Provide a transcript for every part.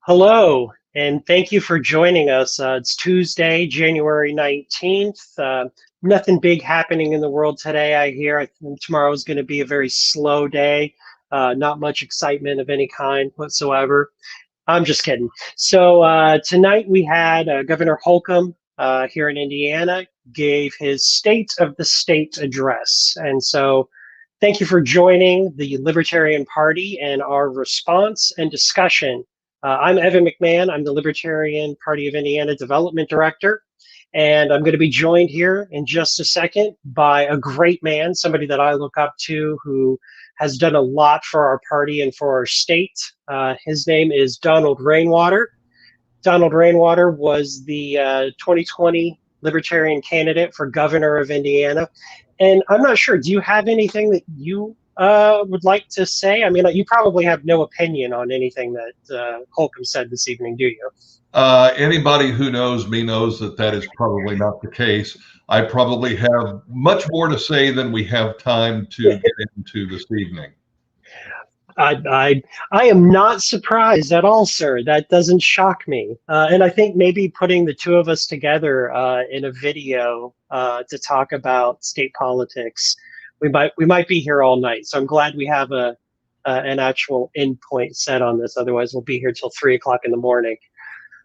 Hello, and thank you for joining us. It's Tuesday, January 19th. Nothing big happening in the world today, I hear. I think tomorrow is going to be a very slow day. Not much excitement of any kind whatsoever. I'm just kidding. So tonight we had Governor Holcomb here in Indiana gave his State of the State address. And so thank you for joining the Libertarian Party and our response and discussion. I'm Evan McMahon. I'm the Libertarian Party of Indiana Development Director. And I'm going to be joined here in just a second by a great man, somebody that I look up to who has done a lot for our party and for our state. His name is Donald Rainwater. Donald Rainwater was the 2020 Libertarian candidate for governor of Indiana. And I'm not sure, do you have anything that you would like to say? I mean, you probably have no opinion on anything that Holcomb said this evening, do you? Anybody who knows me knows that that is probably not the case. I probably have much more to say than we have time to get into this evening. I am not surprised at all, sir. That doesn't shock me. And I think maybe putting the two of us together in a video to talk about state politics, we might be here all night. So I'm glad we have an actual endpoint set on this. Otherwise, we'll be here till 3 o'clock in the morning.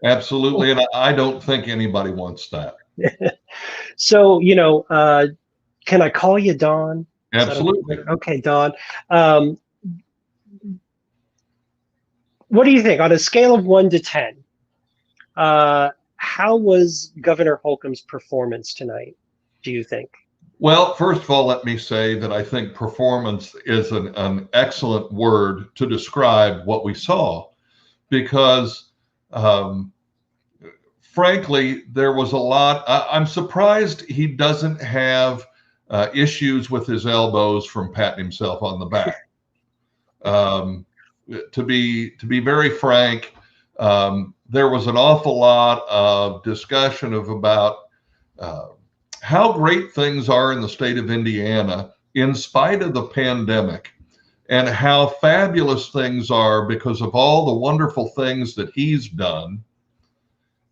Absolutely, and I don't think anybody wants that. So, can I call you Don? Absolutely. Okay, Don. What do you think on a scale of 1 to 10? How was Governor Holcomb's performance tonight, do you think? Well, first of all, let me say that I think performance is an excellent word to describe what we saw, because frankly, there was a lot. I'm surprised he doesn't have issues with his elbows from patting himself on the back. To be very frank, there was an awful lot of discussion about how great things are in the state of Indiana in spite of the pandemic, and how fabulous things are because of all the wonderful things that he's done,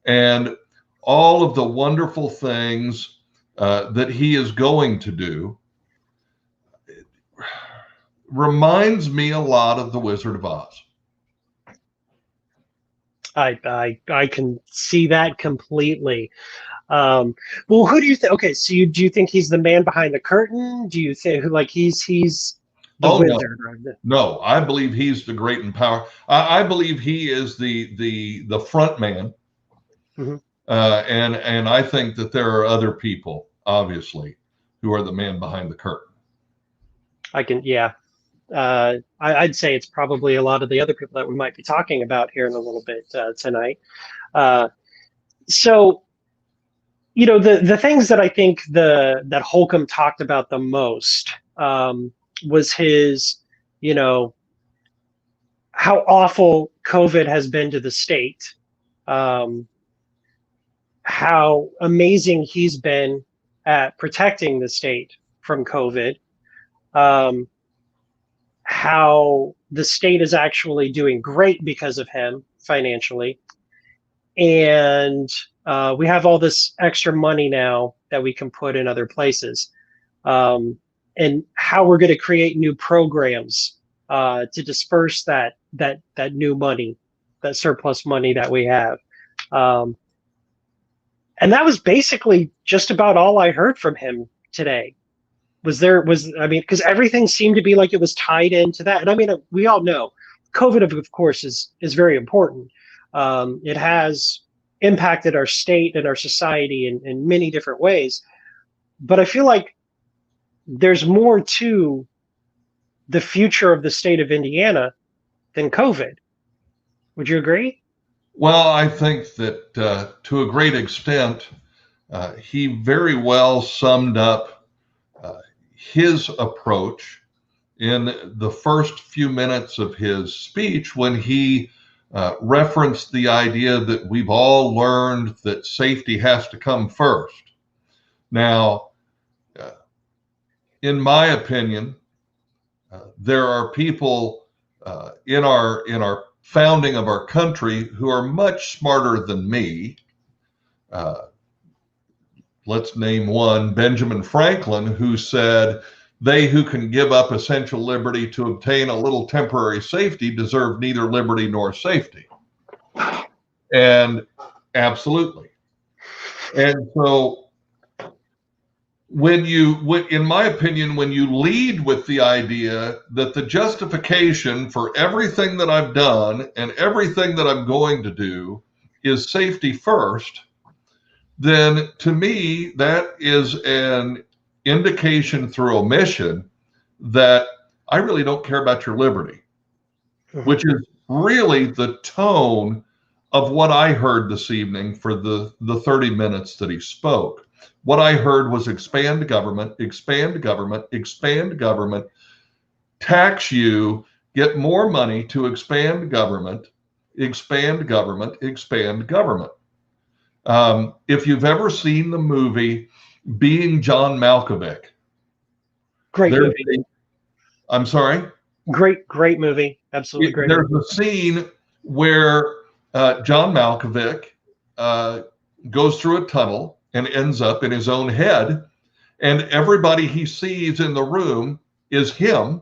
and all of the wonderful things that he is going to do. Reminds me a lot of the Wizard of Oz. I can see that completely. Well, who do you think? Okay, so do you think he's the man behind the curtain? Do you think he's the wizard? No, I believe he's the great and power. I believe he is the front man, mm-hmm. And I think that there are other people, obviously, who are the man behind the curtain. I'd say it's probably a lot of the other people that we might be talking about here in a little bit tonight. So, the things that I think that Holcomb talked about the most was his, how awful COVID has been to the state, how amazing he's been at protecting the state from COVID, how the state is actually doing great because of him financially. And we have all this extra money now that we can put in other places. And how we're going to create new programs to disperse that new money, that surplus money that we have. And that was basically just about all I heard from him today. Because everything seemed to be like it was tied into that. And I mean, we all know COVID, of course, is very important. It has impacted our state and our society in many different ways. But I feel like there's more to the future of the state of Indiana than COVID. Would you agree? Well, I think that to a great extent, he very well summed up his approach in the first few minutes of his speech when he referenced the idea that we've all learned that safety has to come first. Now, in my opinion, there are people in our founding of our country who are much smarter than me. Let's name one, Benjamin Franklin, who said, "They who can give up essential liberty to obtain a little temporary safety deserve neither liberty nor safety." And absolutely. And so in my opinion, when you lead with the idea that the justification for everything that I've done and everything that I'm going to do is safety first, then to me, that is an indication through omission that I really don't care about your liberty, which is really the tone of what I heard this evening for the 30 minutes that he spoke. What I heard was expand government, expand government, expand government, tax you, get more money to expand government, expand government, expand government. If you've ever seen the movie Being John Malkovich, Great movie. I'm sorry? Great movie. Absolutely great. There's a scene where John Malkovich goes through a tunnel and ends up in his own head, and everybody he sees in the room is him,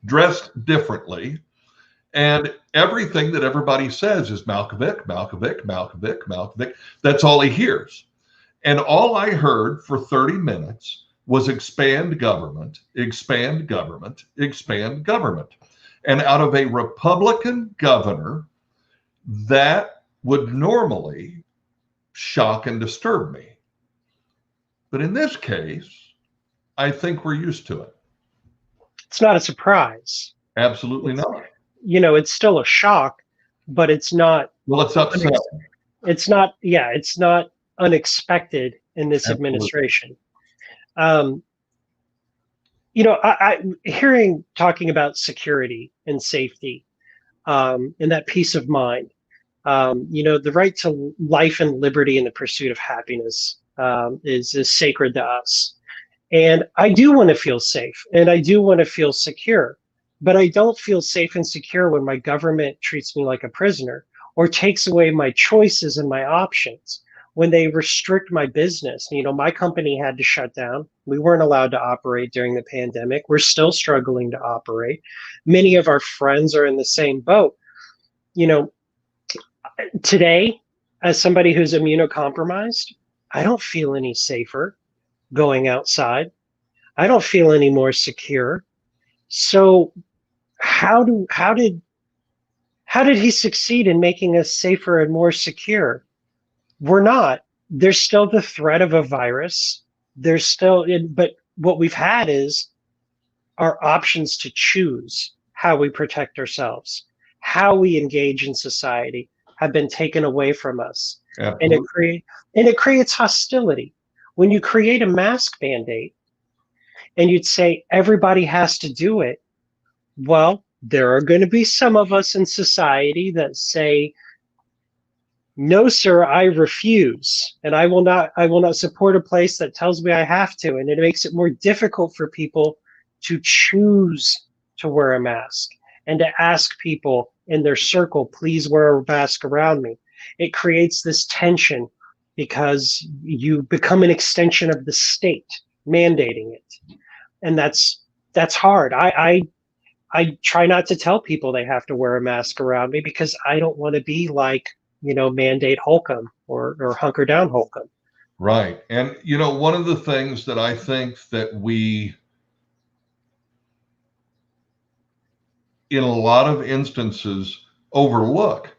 dressed differently, and everything that everybody says is Malkovich, Malkovich, Malkovich, Malkovich. That's all he hears. And all I heard for 30 minutes was expand government, expand government, expand government. And out of a Republican governor, that would normally shock and disturb me. But in this case, I think we're used to it. It's not a surprise. Absolutely not. It's still a shock, but it's not. Well, it's upsetting. It's not unexpected in this administration. I hearing talking about security and safety, and that peace of mind. The right to life and liberty and the pursuit of happiness is sacred to us. And I do want to feel safe and I do want to feel secure, but I don't feel safe and secure when my government treats me like a prisoner or takes away my choices and my options, when they restrict my business. My company had to shut down. We weren't allowed to operate during the pandemic. We're still struggling to operate. Many of our friends are in the same boat. Today, as somebody who's immunocompromised, I don't feel any safer going outside. I don't feel any more secure. So how did he succeed in making us safer and more secure? We're not. There's still the threat of a virus. But what we've had is our options to choose how we protect ourselves, how we engage in society, have been taken away from us. Absolutely. And it creates hostility. When you create a mask mandate and you'd say everybody has to do it, well, there are going to be some of us in society that say, no, sir, I refuse. And I will not support a place that tells me I have to. And it makes it more difficult for people to choose to wear a mask and to ask people in their circle, please wear a mask around me. It creates this tension because you become an extension of the state mandating it. And that's hard. I try not to tell people they have to wear a mask around me because I don't want to be like, mandate Holcomb or hunker down Holcomb. Right. And, one of the things that I think that we, in a lot of instances, overlook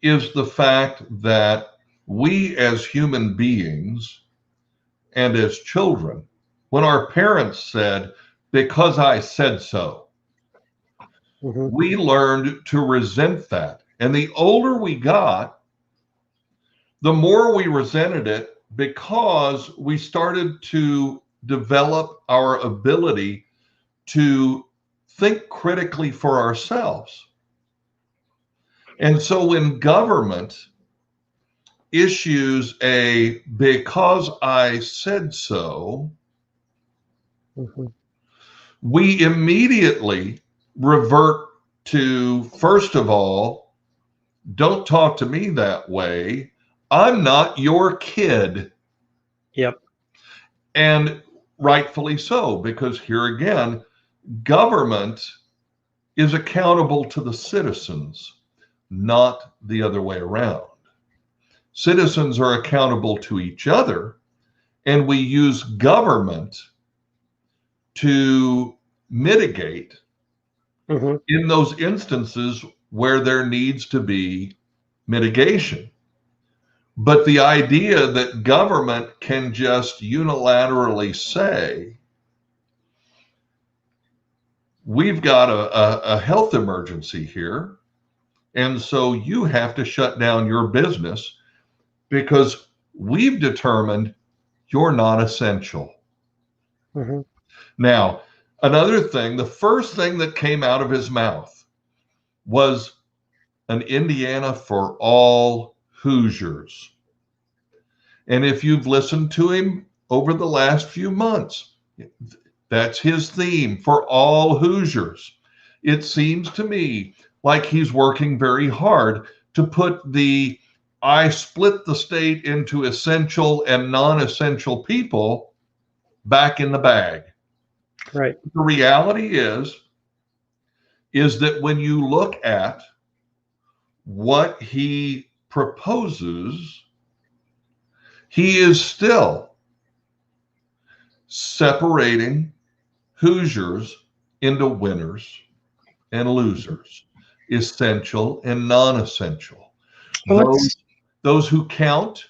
is the fact that we as human beings and as children, when our parents said, because I said so, we learned to resent that. And the older we got, the more we resented it because we started to develop our ability to think critically for ourselves. And so when government issues a because I said so, we immediately revert to, first of all, don't talk to me that way. I'm not your kid. Yep. And rightfully so, because here again, government is accountable to the citizens, not the other way around. Citizens are accountable to each other, and we use government to mitigate in those instances where there needs to be mitigation. But the idea that government can just unilaterally say, we've got a health emergency here, and so you have to shut down your business because we've determined you're not essential. Now, another thing, the first thing that came out of his mouth was an Indiana for all Hoosiers. And if you've listened to him over the last few months, that's his theme, for all Hoosiers. It seems to me like he's working very hard to put the I split the state into essential and non-essential people back in the bag. Right. The reality is that when you look at what he proposes, he is still separating Hoosiers into winners and losers, essential and non-essential, those who count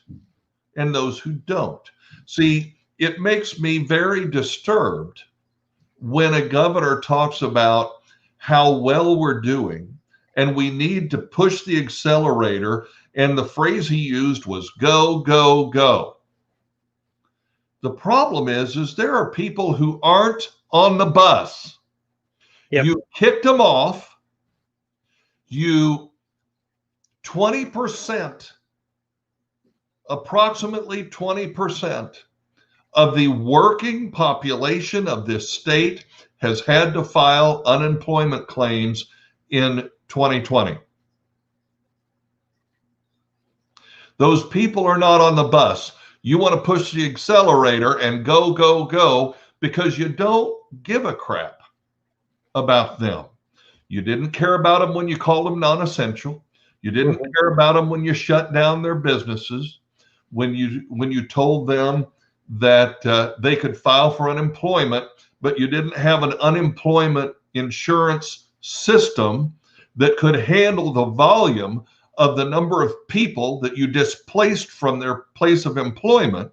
and those who don't. See, it makes me very disturbed when a governor talks about how well we're doing and we need to push the accelerator, and the phrase he used was go, go, go. The problem is there are people who aren't on the bus. Yep. You kicked them off. You 20%, approximately 20% of the working population of this state has had to file unemployment claims in 2020. Those people are not on the bus. You want to push the accelerator and go, go, go, because you don't give a crap about them. You didn't care about them when you called them non-essential. You didn't care about them when you shut down their businesses, when you told them that they could file for unemployment, but you didn't have an unemployment insurance system that could handle the volume of the number of people that you displaced from their place of employment.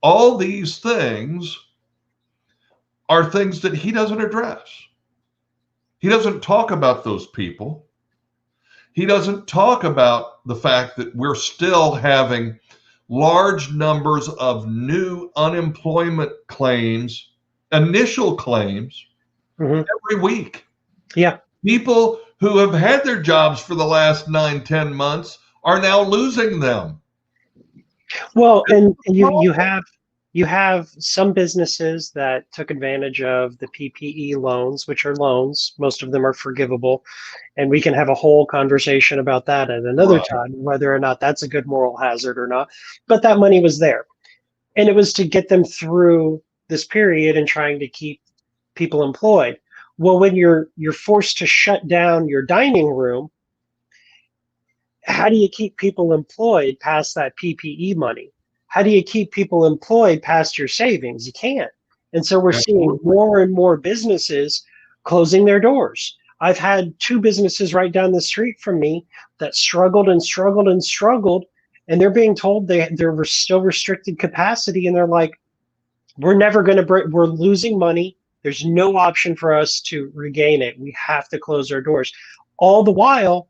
All these things are things that he doesn't address. He doesn't talk about those people. He doesn't talk about the fact that we're still having large numbers of new unemployment claims, initial claims, every week. Yeah. People who have had their jobs for the last 9-10 months are now losing them. Well, and you have some businesses that took advantage of the PPE loans, which are loans. Most of them are forgivable, and we can have a whole conversation about that at another time, whether or not that's a good moral hazard or not. But that money was there, and it was to get them through this period and trying to keep people employed. Well, when you're forced to shut down your dining room, how do you keep people employed past that PPE money? How do you keep people employed past your savings? You can't. And so we're seeing more and more businesses closing their doors. I've had 2 businesses right down the street from me that struggled and struggled and struggled, and they're being told they're still restricted capacity, and they're like, we're never going to break, we're losing money. There's no option for us to regain it. We have to close our doors. All the while,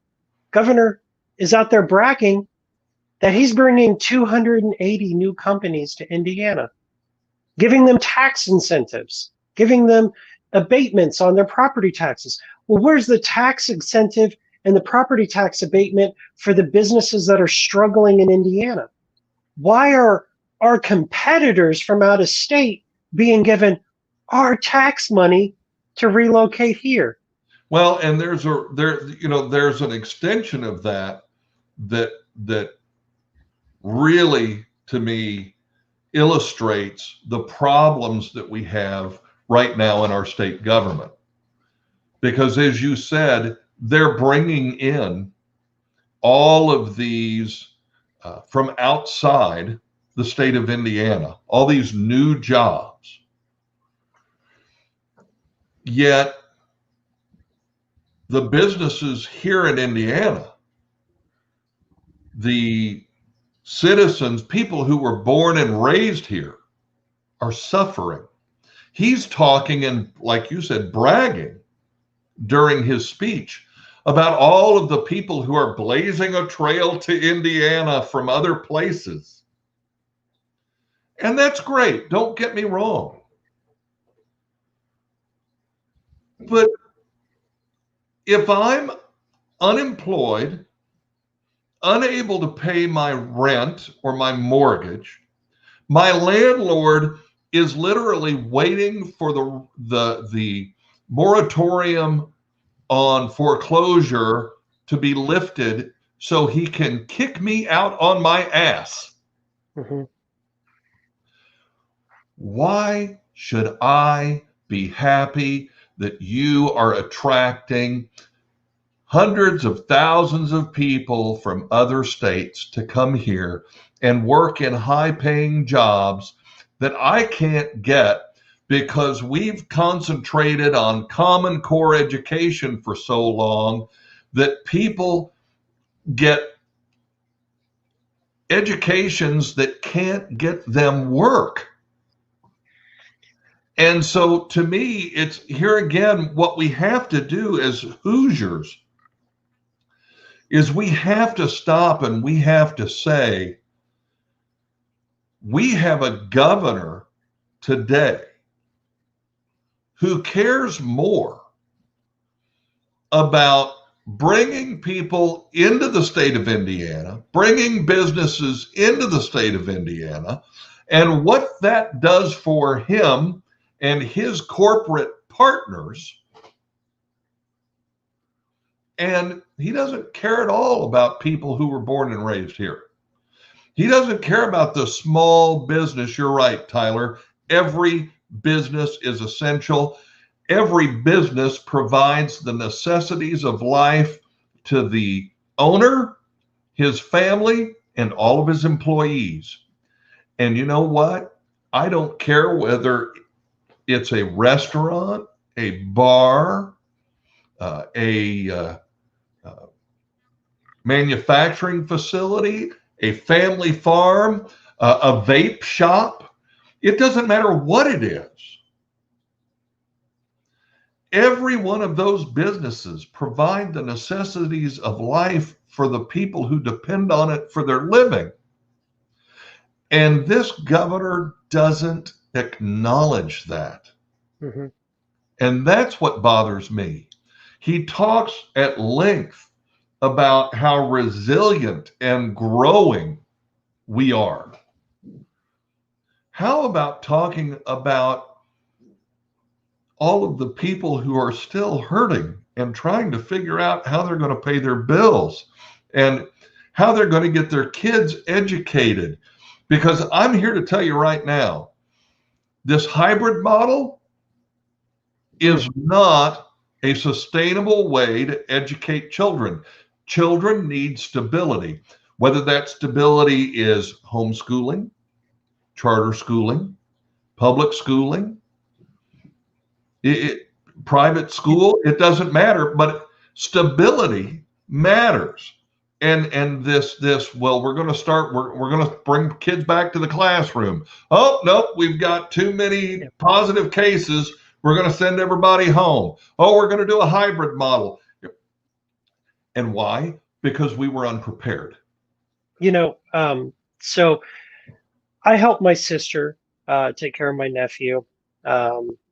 Governor is out there bragging that he's bringing 280 new companies to Indiana, giving them tax incentives, giving them abatements on their property taxes. Well, where's the tax incentive and the property tax abatement for the businesses that are struggling in Indiana? Why are our competitors from out of state being given our tax money to relocate here? Well, and there's an extension of that that really, to me, illustrates the problems that we have right now in our state government. Because as you said, they're bringing in all of these from outside the state of Indiana, all these new jobs. Yet the businesses here in Indiana, the citizens, people who were born and raised here, are suffering. He's talking and, like you said, bragging during his speech about all of the people who are blazing a trail to Indiana from other places. And that's great. Don't get me wrong. But if I'm unemployed, unable to pay my rent or my mortgage, my landlord is literally waiting for the moratorium on foreclosure to be lifted so he can kick me out on my ass. Mm-hmm. Why should I be happy that you are attracting hundreds of thousands of people from other states to come here and work in high-paying jobs that I can't get because we've concentrated on Common Core education for so long that people get educations that can't get them work? And so to me, it's here again, what we have to do as Hoosiers is we have to stop and we have to say, we have a governor today who cares more about bringing people into the state of Indiana, bringing businesses into the state of Indiana, and what that does for him and his corporate partners. And he doesn't care at all about people who were born and raised here. He doesn't care about the small business. You're right, Tyler. Every business is essential. Every business provides the necessities of life to the owner, his family, and all of his employees. And you know what? I don't care whether it's a restaurant, a bar, a manufacturing facility, a family farm, a vape shop. It doesn't matter what it is. Every one of those businesses provide the necessities of life for the people who depend on it for their living. And this governor doesn't acknowledge that. Mm-hmm. And that's what bothers me. He talks at length about how resilient and growing we are. How about talking about all of the people who are still hurting and trying to figure out how they're going to pay their bills and how they're going to get their kids educated? Because I'm here to tell you right now, this hybrid model is not a sustainable way to educate children. Children need stability, whether that stability is homeschooling, charter schooling, public schooling, private school, it doesn't matter, but stability matters. And this well, we're going to bring kids back to the classroom. Oh, nope, we've got too many positive cases. We're going to send everybody home. Oh, we're going to do a hybrid model. And why? Because we were unprepared. So I helped my sister take care of my nephew.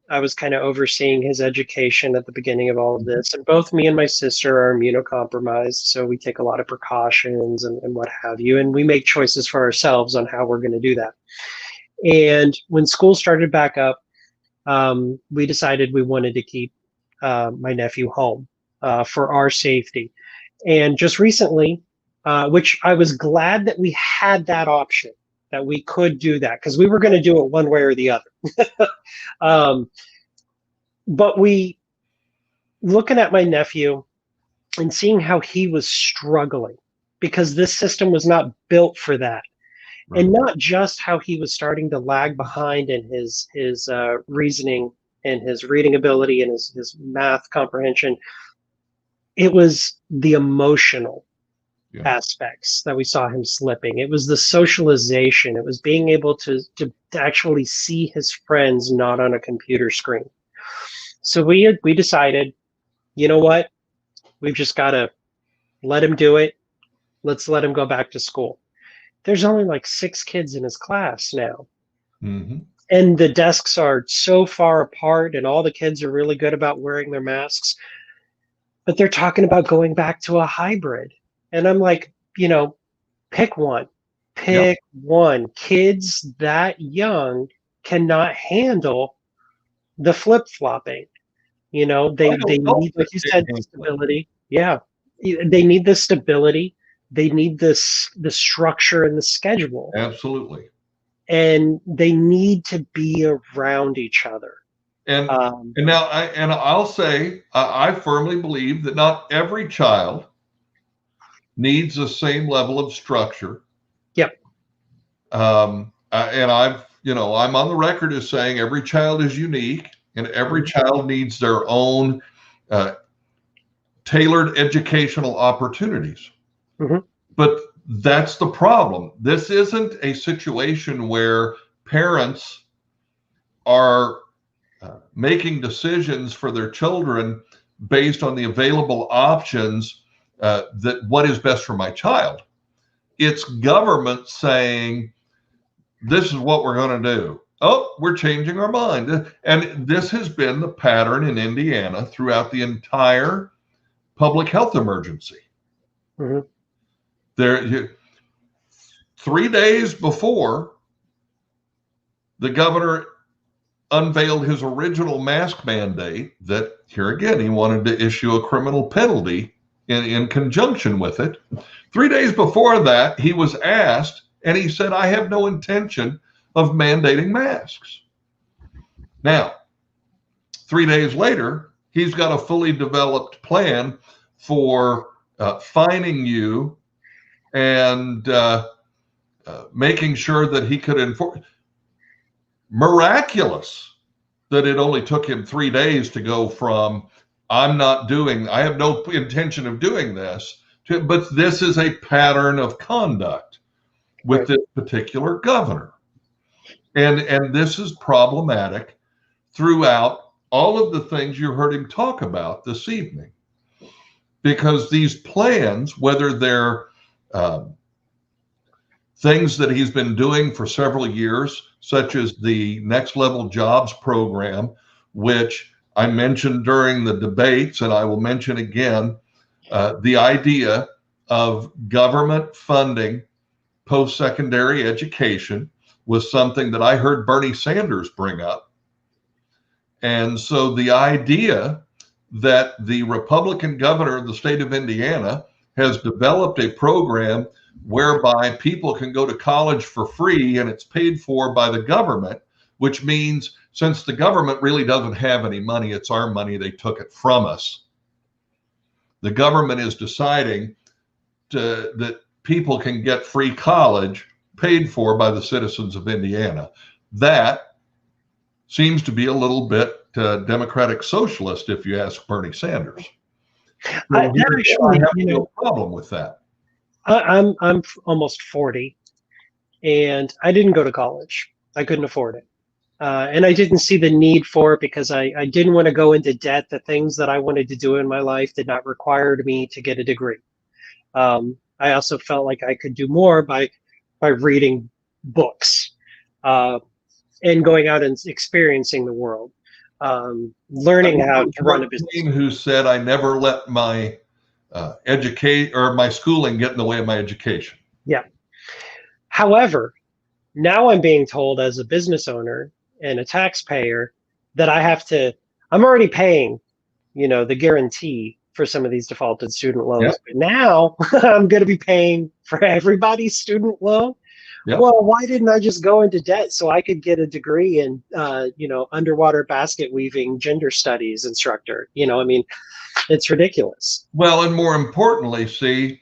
I was kind of overseeing his education at the beginning of all of this. And both me and my sister are immunocompromised, so we take a lot of precautions and what have you. And we make choices for ourselves on how we're going to do that. And when school started back up, we decided we wanted to keep my nephew home for our safety. And just recently, which I was glad that we had that option, that we could do that, because we were going to do it one way or the other. But looking at my nephew and seeing how he was struggling, because this system was not built for that. Right. And not just how he was starting to lag behind in his reasoning and his reading ability and his math comprehension. It was the emotional aspects that we saw him slipping. It was the socialization. It was being able to actually see his friends not on a computer screen. So we decided, you know what? We've just got to let him do it. Let's let him go back to school. There's only like 6 kids in his class now. Mm-hmm. And the desks are so far apart, and all the kids are really good about wearing their masks. But they're talking about going back to a hybrid. And I'm like, pick one. Pick one. Kids that young cannot handle the flip-flopping. They need, like you said, stability. Yeah. They need the stability. They need the structure and the schedule. Absolutely. And they need to be around each other. And now I'll say I firmly believe that not every child needs the same level of structure. Yep. And I'm on the record as saying every child is unique and every child needs their own tailored educational opportunities. Mm-hmm. But that's the problem. This isn't a situation where parents are making decisions for their children based on the available options that what is best for my child. It's government saying, this is what we're going to do. Oh, we're changing our mind. And this has been the pattern in Indiana throughout the entire public health emergency. Mm-hmm. 3 days before the governor unveiled his original mask mandate, that here again, he wanted to issue a criminal penalty in conjunction with it. 3 days before that, he was asked, and he said, I have no intention of mandating masks. Now, 3 days later, he's got a fully developed plan for fining you and making sure that he could enforce. Miraculous that it only took him 3 days to go from I have no intention of doing this but this is a pattern of conduct with this particular governor. And this is problematic throughout all of the things you heard him talk about this evening. Because these plans, whether they're things that he's been doing for several years, such as the Next Level Jobs program, which I mentioned during the debates, and I will mention again, the idea of government funding post-secondary education was something that I heard Bernie Sanders bring up. And so the idea that the Republican governor of the state of Indiana has developed a program whereby people can go to college for free and it's paid for by the government, which means since the government really doesn't have any money, it's our money, they took it from us. The government is deciding that people can get free college paid for by the citizens of Indiana. That seems to be a little bit democratic socialist, if you ask Bernie Sanders. So I have no problem with that. I'm almost 40, and I didn't go to college. I couldn't afford it. And I didn't see the need for it because I didn't want to go into debt. The things that I wanted to do in my life did not require me to get a degree. I also felt like I could do more by reading books and going out and experiencing the world, learning how to run a business. Who said, I never let my my schooling get in the way of my education. Yeah. However, now I'm being told as a business owner and a taxpayer that I'm already paying the guarantee for some of these defaulted student loans. Yep. But now I'm going to be paying for everybody's student loan. Yep. Well, why didn't I just go into debt so I could get a degree in, underwater basket weaving gender studies instructor? I mean, it's ridiculous. Well, and more importantly, see,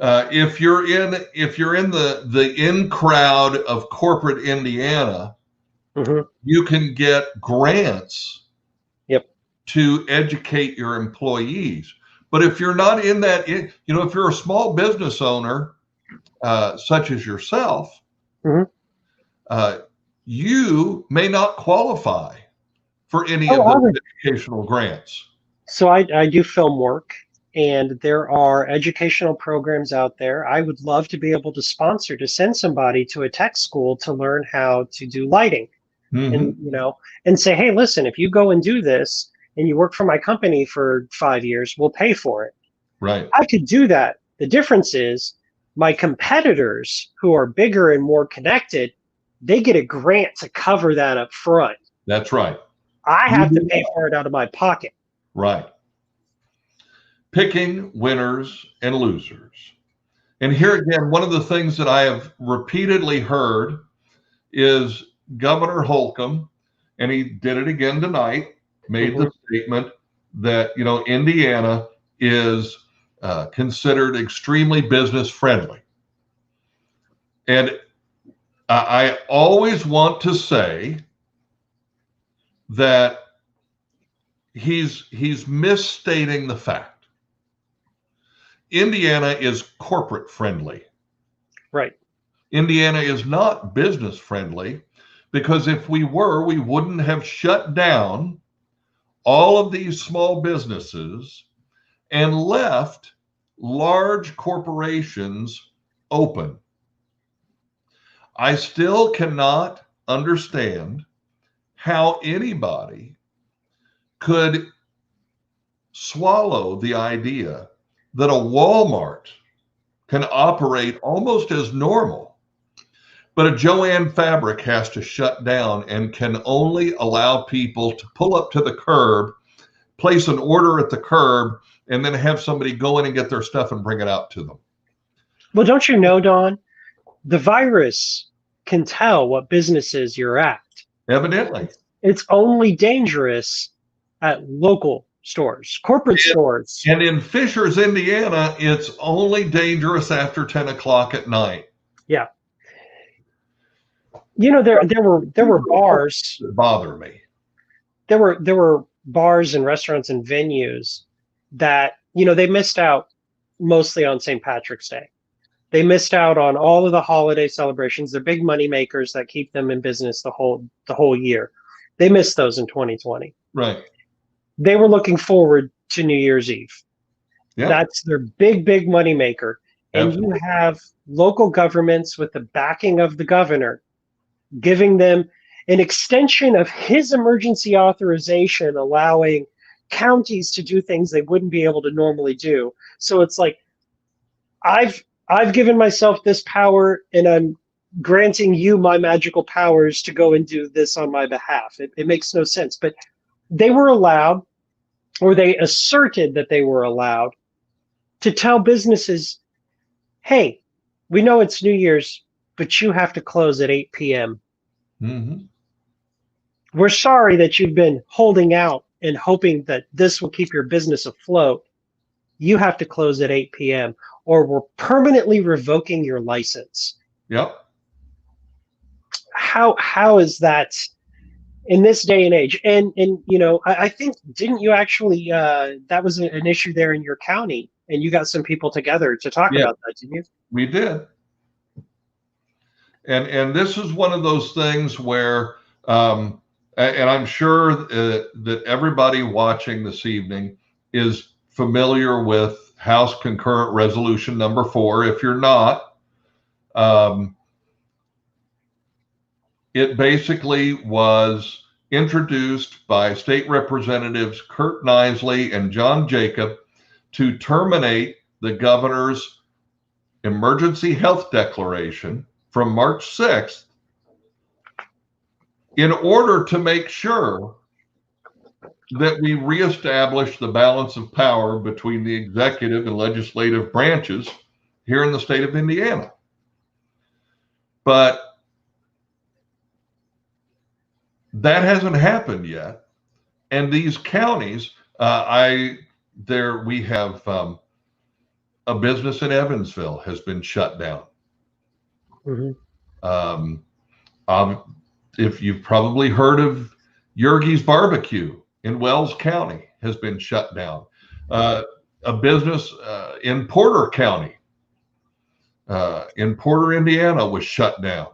if you're in the in crowd of corporate Indiana, you can get grants to educate your employees. But if you're not in that, if you're a small business owner, such as yourself, you may not qualify for any of those educational grants. So I do film work, and there are educational programs out there. I would love to be able to sponsor, to send somebody to a tech school to learn how to do lighting. And say, hey, listen, if you go and do this and you work for my company for 5 years, we'll pay for it. Right. I could do that. The difference is my competitors who are bigger and more connected, they get a grant to cover that up front. That's right. I have to pay for it out of my pocket. Right. Picking winners and losers. And here again, one of the things that I have repeatedly heard is Governor Holcomb, and he did it again tonight, made the statement that, Indiana is considered extremely business friendly. And I always want to say that he's misstating the fact. Indiana is corporate friendly. Right. Indiana is not business friendly, because if we were, we wouldn't have shut down all of these small businesses and left large corporations open. I still cannot understand how anybody could swallow the idea that a Walmart can operate almost as normal, but a Joann Fabric has to shut down and can only allow people to pull up to the curb, place an order at the curb, and then have somebody go in and get their stuff and bring it out to them. Well, don't you know, Don, the virus can tell what businesses you're at. Evidently. It's only dangerous at local stores, corporate stores. And in Fishers, Indiana, it's only dangerous after 10 o'clock at night. Yeah. There were bars that bother me. There were bars and restaurants and venues that, they missed out mostly on St. Patrick's Day. They missed out on all of the holiday celebrations. They're big money makers that keep them in business the whole year. They missed those in 2020. Right. They were looking forward to New Year's Eve. Yeah. That's their big money maker. And Absolutely. You have local governments with the backing of the governor giving them an extension of his emergency authorization, allowing counties to do things they wouldn't be able to normally do. So it's like, I've given myself this power, and I'm granting you my magical powers to go and do this on my behalf. It makes no sense. But they were allowed, or they asserted that they were allowed, to tell businesses, hey, we know it's New Year's, but you have to close at 8 p.m. Mm-hmm. We're sorry that you've been holding out and hoping that this will keep your business afloat. You have to close at 8 p.m. or we're permanently revoking your license. Yep. How is that in this day and age? And I think, didn't you actually, that was an issue there in your county, and you got some people together to talk about that, didn't you? We did. And this is one of those things where, and I'm sure that everybody watching this evening is familiar with House Concurrent Resolution number 4. If you're not, it basically was introduced by State Representatives Kurt Nisley and John Jacob to terminate the governor's emergency health declaration from March 6th in order to make sure that we reestablish the balance of power between the executive and legislative branches here in the state of Indiana. But that hasn't happened yet. And these counties, we have a business in Evansville has been shut down. Mm-hmm. If you've probably heard of Yergie's Barbecue in Wells County has been shut down. A business in Porter County, in Porter, Indiana, was shut down.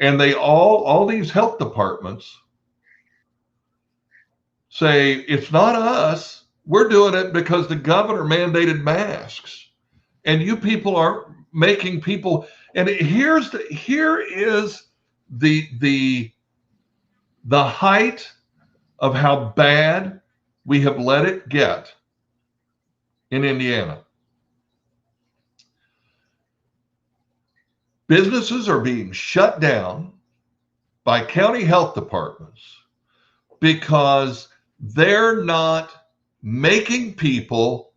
And they all these health departments say, it's not us. We're doing it because the governor mandated masks. And you people aren't making people. And here is the height of how bad we have let it get in Indiana. Businesses are being shut down by county health departments because they're not making people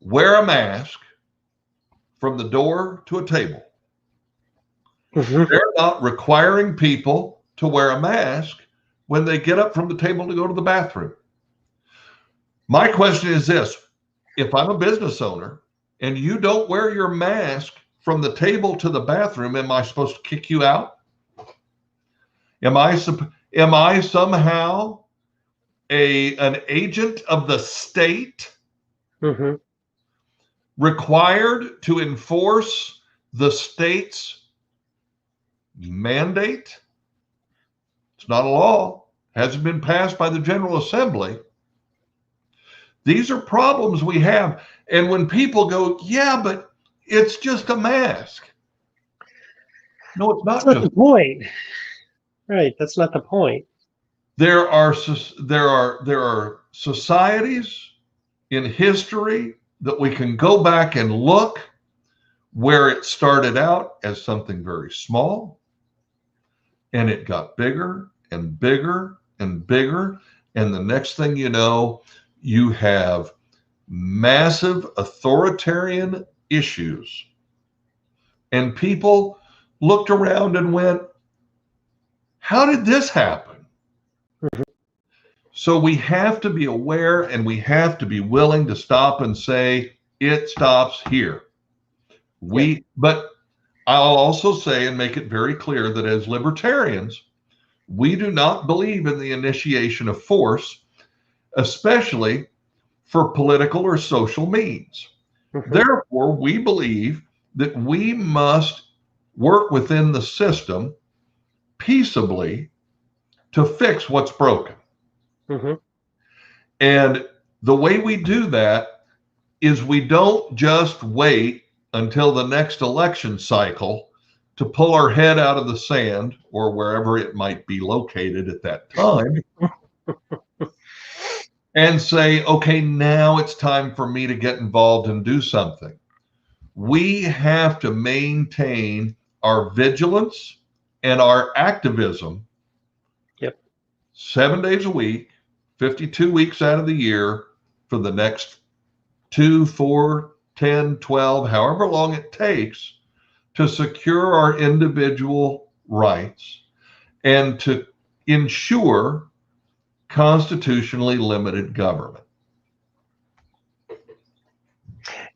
wear a mask from the door to a table. Mm-hmm. They're not requiring people to wear a mask when they get up from the table to go to the bathroom. My question is this: if I'm a business owner and you don't wear your mask from the table to the bathroom, am I supposed to kick you out? Am I somehow an agent of the state, mm-hmm, required to enforce the state's mandate? It's not a law. Hasn't been passed by the General Assembly. These are problems we have. And when people go, yeah, but it's just a mask. No, it's not. That's not the point. Right. That's not the point. There are societies in history that we can go back and look where it started out as something very small, and it got bigger and bigger and bigger. And the next thing you know, you have massive authoritarian issues. And people looked around and went, how did this happen? Mm-hmm. So we have to be aware, and we have to be willing to stop and say, it stops here. But I'll also say and make it very clear that as libertarians, we do not believe in the initiation of force, especially for political or social means. Mm-hmm. Therefore, we believe that we must work within the system peaceably to fix what's broken. Mm-hmm. And the way we do that is we don't just wait until the next election cycle to pull our head out of the sand or wherever it might be located at that time and say, okay, now it's time for me to get involved and do something. We have to maintain our vigilance and our activism 7 days a week, 52 weeks out of the year for the next 2, 4, 10, 12, however long it takes to secure our individual rights and to ensure constitutionally limited government.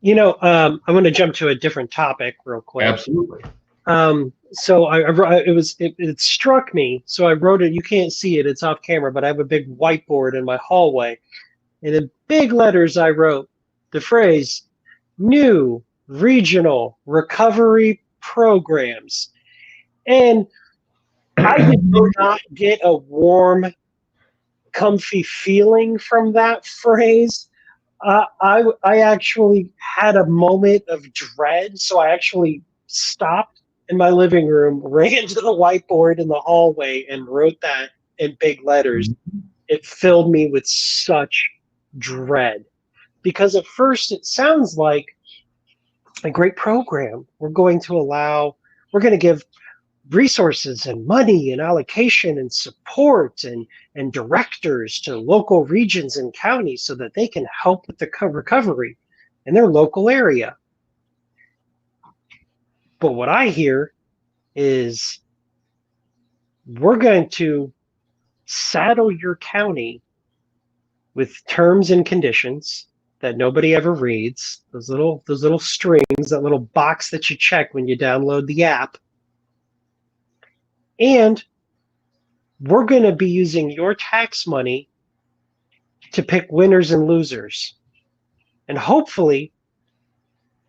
You know, I'm going to jump to a different topic real quick. Absolutely. So it struck me. So I wrote it. You can't see it. It's off camera, but I have a big whiteboard in my hallway. And in big letters, I wrote the phrase "new regional recovery programs." And I did not get a warm, comfy feeling from that phrase. I actually had a moment of dread. So I actually stopped in my living room, ran to the whiteboard in the hallway, and wrote that in big letters. It filled me with such dread because at first it sounds like a great program. We're going to give resources and money and allocation and support and directors to local regions and counties so that they can help with the recovery in their local area. But what I hear is we're going to saddle your county with terms and conditions that nobody ever reads, those little strings, that little box that you check when you download the app. And we're going to be using your tax money to pick winners and losers. And hopefully,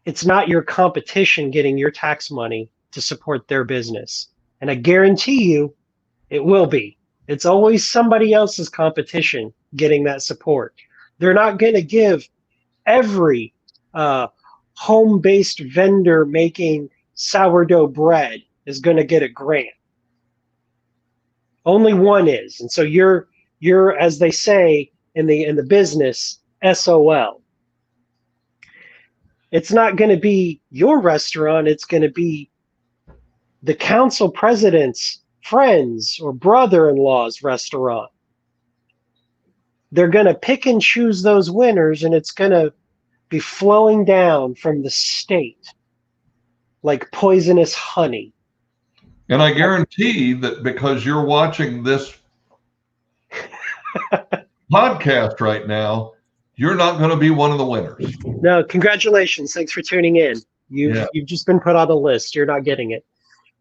it's not your competition getting your tax money to support their business. And I guarantee you, it will be. It's always somebody else's competition getting that support. They're not going to give every home-based vendor making sourdough bread is going to get a grant. Only one is. And so you're, as they say in the business, SOL. It's not going to be your restaurant. It's going to be the council president's friends or brother-in-law's restaurant. They're going to pick and choose those winners, and it's going to be flowing down from the state like poisonous honey. And I guarantee that because you're watching this podcast right now, you're not going to be one of the winners. No, congratulations. Thanks for tuning in. You've just been put on a list. You're not getting it.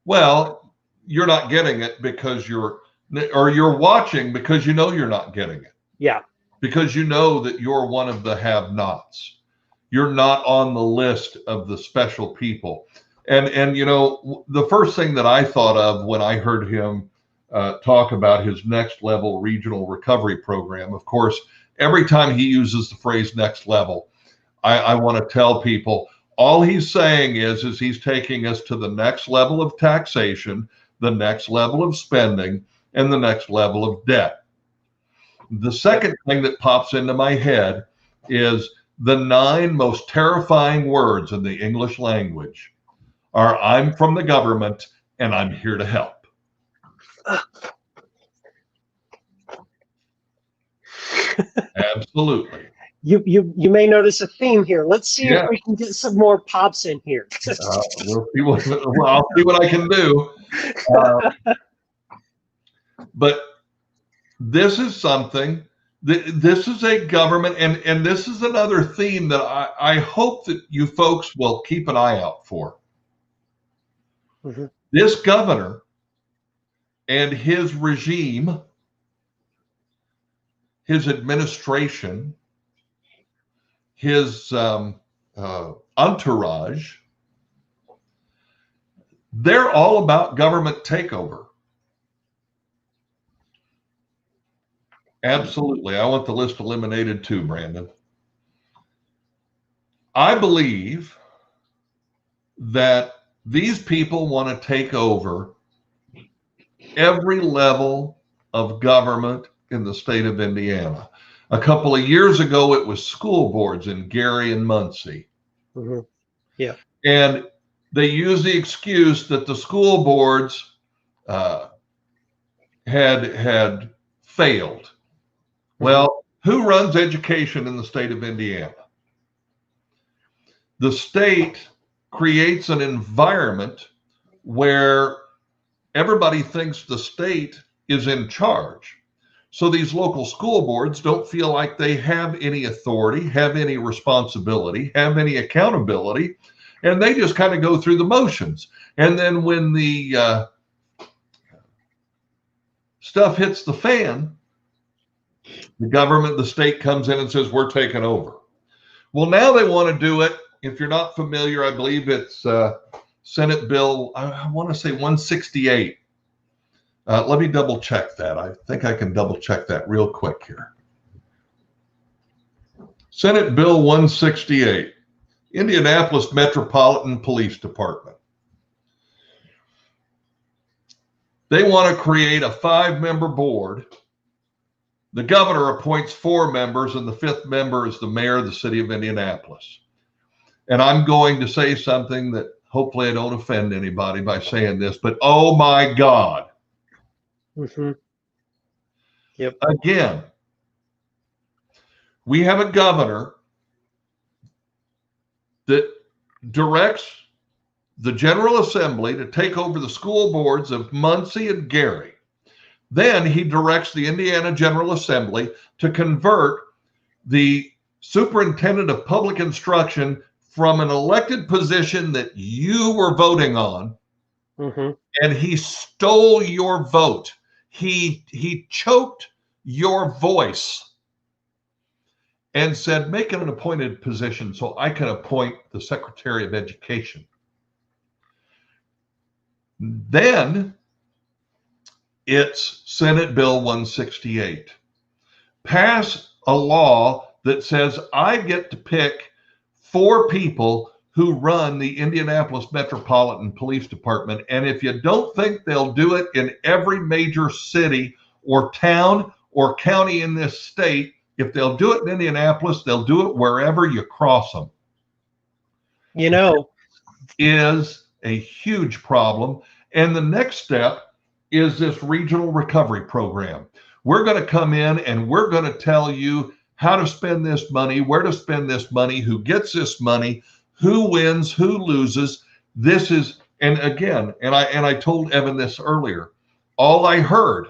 Well, you're not getting it because you're watching because you know you're not getting it. Yeah. Because you know that you're one of the have-nots. You're not on the list of the special people. And you know, the first thing that I thought of when I heard him talk about his next level regional recovery program, of course, every time he uses the phrase next level, I want to tell people all he's saying is he's taking us to the next level of taxation, the next level of spending, and the next level of debt. The second thing that pops into my head is the 9 most terrifying words in the English language are I'm from the government and I'm here to help. Absolutely. You may notice a theme here. Let's see if we can get some more pops in here. I'll see what I can do. But this is something, this is a government, and this is another theme that I hope that you folks will keep an eye out for. Mm-hmm. This governor and his regime, his administration, his entourage, they're all about government takeover. Absolutely. I want the list eliminated too, Brandon. I believe that these people want to take over every level of government in the state of Indiana. A couple of years ago, it was school boards in Gary and Muncie. Mm-hmm. Yeah. And they used the excuse that the school boards had failed. Well, who runs education in the state of Indiana? The state creates an environment where everybody thinks the state is in charge. So these local school boards don't feel like they have any authority, have any responsibility, have any accountability, and they just kind of go through the motions. And then when the stuff hits the fan, the government, the state comes in and says, we're taking over. Well, now they want to do it. If you're not familiar, I believe it's Senate Bill, I want to say 168. Let me double check that. I think I can double check that real quick here. Senate Bill 168, Indianapolis Metropolitan Police Department. They want to create a 5-member board. The governor appoints 4 members, and the 5th member is the mayor of the city of Indianapolis. And I'm going to say something that hopefully I don't offend anybody by saying this, but oh my God. Mm-hmm. Yep. Again, we have a governor that directs the General Assembly to take over the school boards of Muncie and Gary. Then he directs the Indiana General Assembly to convert the superintendent of public instruction from an elected position that you were voting on, Mm-hmm. and he stole your vote. He choked your voice and said, make it an appointed position so I can appoint the Secretary of Education. Then it's Senate Bill 168. Pass a law that says I get to pick 4 people who run the Indianapolis Metropolitan Police Department. And if you don't think they'll do it in every major city or town or county in this state, if they'll do it in Indianapolis, they'll do it wherever you cross them. You know, Is a huge problem. And the next step is this regional recovery program. We're going to come in and we're going to tell you how to spend this money, where to spend this money, who gets this money, who wins, who loses. This is, and again, and I told Evan this earlier, all I heard,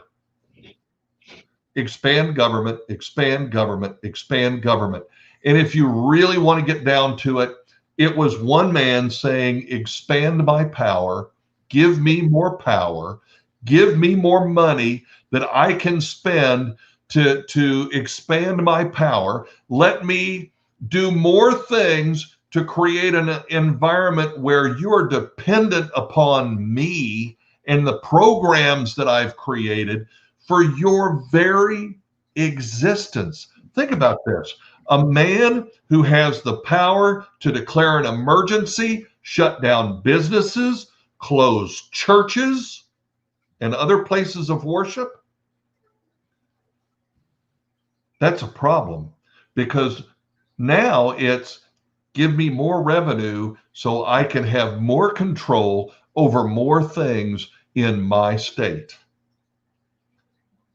expand government, expand government, expand government. And if you really want to get down to it, it was one man saying, expand my power, give me more power, give me more money that I can spend to expand my power. Let me do more things to create an environment where you're dependent upon me and the programs that I've created for your very existence. Think about this. A man who has the power to declare an emergency, shut down businesses, close churches and other places of worship. That's a problem, because now it's give me more revenue so I can have more control over more things in my state.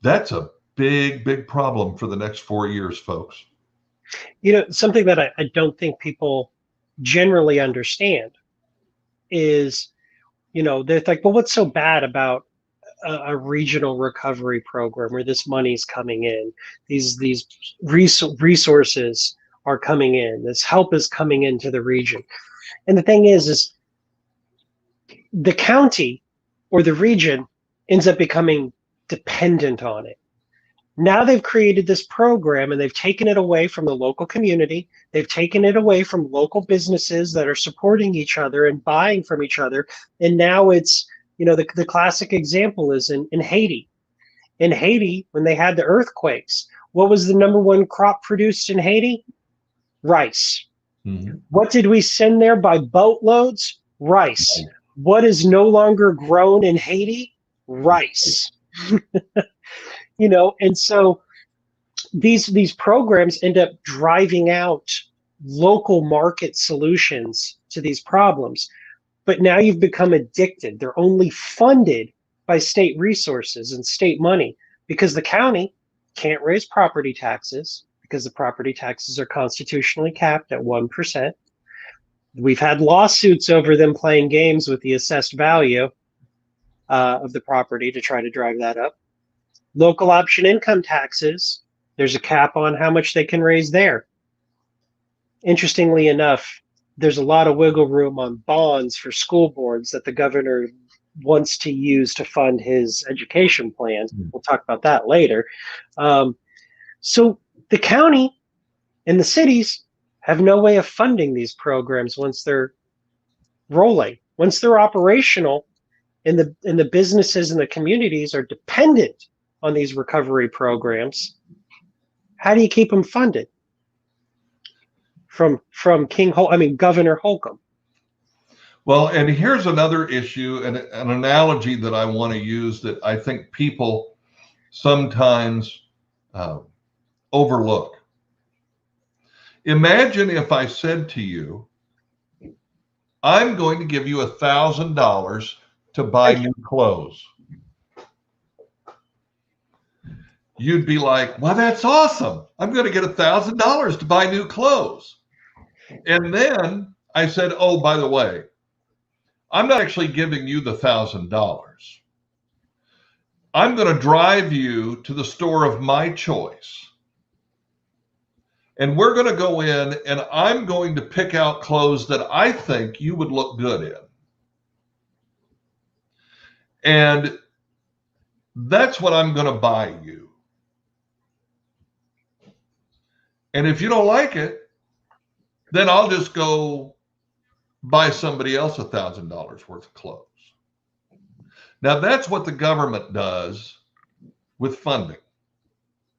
That's a big, big problem for the next 4 years, folks. You know, something that I don't think people generally understand is, you know, they're like, well, what's so bad about a regional recovery program where this money's coming in, these resources are coming in, this help is coming into the region. And the thing is the county or the region ends up becoming dependent on it. Now they've created this program and they've taken it away from the local community. They've taken it away from local businesses that are supporting each other and buying from each other. And now it's, you know, the classic example is in Haiti. In Haiti, when they had the earthquakes, what was the #1 crop produced in Haiti? Rice. Mm-hmm. What did we send there by boatloads? Rice. What is no longer grown in Haiti? Rice. You know, and so these programs end up driving out local market solutions to these problems. But now you've become addicted. They're only funded by state resources and state money because the county can't raise property taxes because the property taxes are constitutionally capped at 1%. We've had lawsuits over them playing games with the assessed value of the property to try to drive that up. Local option income taxes, there's a cap on how much they can raise there. Interestingly enough, there's a lot of wiggle room on bonds for school boards that the governor wants to use to fund his education plan. We'll talk about that later. So the county and the cities have no way of funding these programs once they're rolling. Once they're operational, and the businesses and the communities are dependent on these recovery programs, how do you keep them funded? From Governor Holcomb. Well, and here's another issue, and an analogy that I want to use that I think people sometimes overlook. Imagine if I said to you, I'm going to give you $1,000 to buy new clothes. You'd be like, well, that's awesome. I'm going to get $1,000 to buy new clothes. And then I said, oh, by the way, I'm not actually giving you the $1,000. I'm going to drive you to the store of my choice. And we're going to go in and I'm going to pick out clothes that I think you would look good in. And that's what I'm going to buy you. And if you don't like it, then I'll just go buy somebody else $1,000 worth of clothes. Now, that's what the government does with funding.